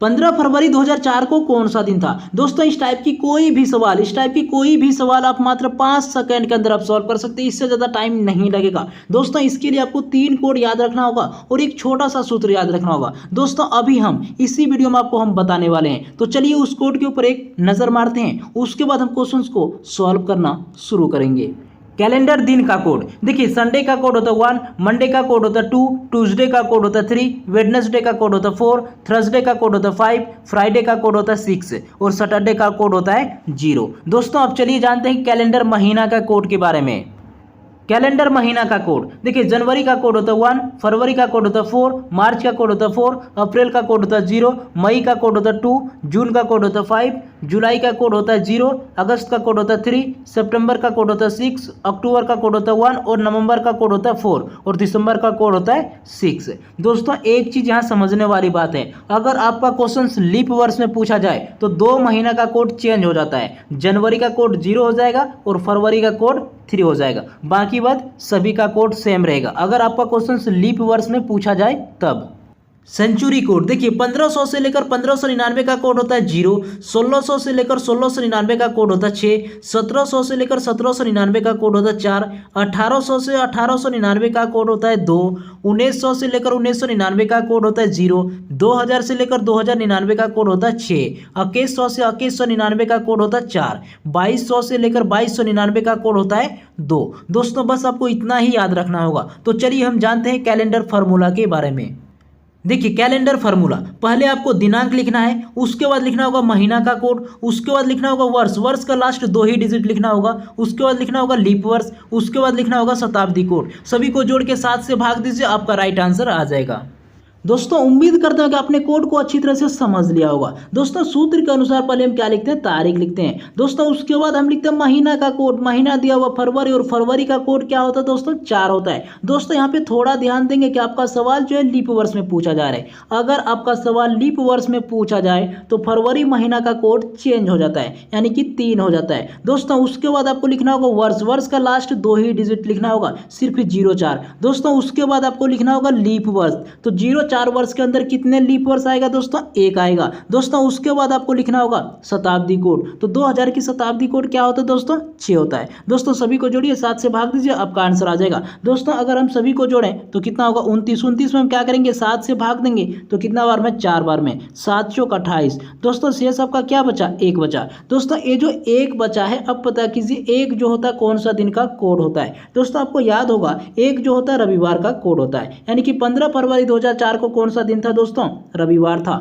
15 फरवरी 2004 को कौन सा दिन था। दोस्तों इस टाइप की कोई भी सवाल आप मात्र 5 सेकंड के अंदर आप सॉल्व कर सकते हैं, इससे ज़्यादा टाइम नहीं लगेगा। दोस्तों इसके लिए आपको 3 कोड याद रखना होगा और एक छोटा सा सूत्र याद रखना होगा। दोस्तों अभी हम इसी वीडियो में आपको हम बताने वाले हैं, तो चलिए उस कोड के ऊपर एक नज़र मारते हैं, उसके बाद हम क्वेश्चन को सॉल्व करना शुरू करेंगे। कैलेंडर दिन का कोड देखिए, संडे का कोड होता है 1, मंडे का कोड होता है 2, ट्यूसडे का कोड होता है 3, वेडनेसडे का कोड होता है 4, थर्सडे का कोड होता है 5, फ्राइडे का कोड होता है 6 और सैटरडे का कोड होता है 0। दोस्तों अब चलिए जानते हैं कैलेंडर महीना का कोड के बारे में। कैलेंडर महीना का कोड देखिए, जनवरी का कोड होता है 1, फरवरी का कोड होता है 4, मार्च का कोड होता है 4, अप्रैल का कोड होता है 0, मई का कोड होता है 2, जून का कोड होता है 5, जुलाई का कोड होता है 0, अगस्त का कोड होता है 3, सितंबर का कोड होता है 6, अक्टूबर का कोड होता है 1 और नवंबर का कोड होता है 4 और दिसंबर का कोड होता है 6। दोस्तों एक चीज़ यहाँ समझने वाली बात है, अगर आपका क्वेश्चन लीप वर्ष में पूछा जाए तो 2 महीना का कोड चेंज हो जाता है। जनवरी का कोड 0 हो जाएगा और फरवरी का कोड 3 हो जाएगा, बाकी बात सभी का कोड सेम रहेगा अगर आपका क्वेश्चन लीप वर्ष में पूछा जाए तब। सेंचुरी कोड देखिए, 1500 से लेकर 1599 का कोड होता है 0, 1600 से लेकर 1699 का कोड होता है 6, 1700 से लेकर 1799 का कोड होता है 4, 1800 से 1899 का कोड होता है 2, 1900 से लेकर 1999 का कोड होता है 0, 2000 से लेकर 2099 का कोड होता है 6, 2100 से 2199 का कोड होता है 4, 2200 से लेकर 2299 का कोड होता है 2। दोस्तों बस आपको इतना ही याद रखना होगा। तो चलिए हम जानते हैं कैलेंडर फार्मूला के बारे में। देखिए कैलेंडर फार्मूला, पहले आपको दिनांक लिखना है, उसके बाद लिखना होगा महीना का कोड, उसके बाद लिखना होगा वर्ष का लास्ट 2 ही डिजिट लिखना होगा, उसके बाद लिखना होगा लीप वर्ष, उसके बाद लिखना होगा शताब्दी कोड। सभी को जोड़ के 7 से भाग दीजिए, आपका राइट आंसर आ जाएगा। दोस्तों उम्मीद करते हैं कि आपने कोड को अच्छी तरह से समझ लिया होगा। दोस्तों सूत्र के अनुसार पहले हम क्या लिखते हैं, तारीख लिखते हैं। दोस्तों उसके बाद हम लिखते हैं महीना का कोड, महीना दिया हुआ फरवरी और फरवरी का कोड क्या होता है दोस्तों, 4 होता है। दोस्तों यहाँ पे थोड़ा ध्यान देंगे कि आपका सवाल जो है लीप वर्ष में पूछा जा रहा है। अगर आपका सवाल लीप वर्ष में पूछा जाए तो फरवरी महीना का कोड चेंज हो जाता है, यानी कि 3 हो जाता है। दोस्तों उसके बाद आपको लिखना होगा वर्ष का लास्ट 2 ही डिजिट लिखना होगा, सिर्फ 04। दोस्तों उसके बाद आपको लिखना होगा लीप वर्ष, तो 04 वर्ष के अंदर कितने लीप वर्ष आएगा दोस्तों, 1 आएगा। दोस्तों उसके बाद आपको लिखना होगा शताब्दी कोड, तो 2000 की शताब्दी कोड क्या होता है दोस्तों, 6 होता है। दोस्तों सभी को जोड़िए, 7 से भाग दीजिए, आपका आंसर आ जाएगा। दोस्तों अगर हम सभी को जोड़ें तो कितना होगा, 29 में हम क्या करेंगे, 7 से भाग देंगे तो कितना बार में, 4 बार में, 7 चौक 28। दोस्तों शेष आपका क्या बचा, 1 बचा। दोस्तों ये जो 1 बचा है, अब पता कीजिए 1 जो होता है कौन सा दिन का कोड होता है। दोस्तों आपको याद होगा 1 जो होता है रविवार का कोड होता है, यानी कि 15 फरवरी 2004 को कौन सा दिन था दोस्तों, रविवार था।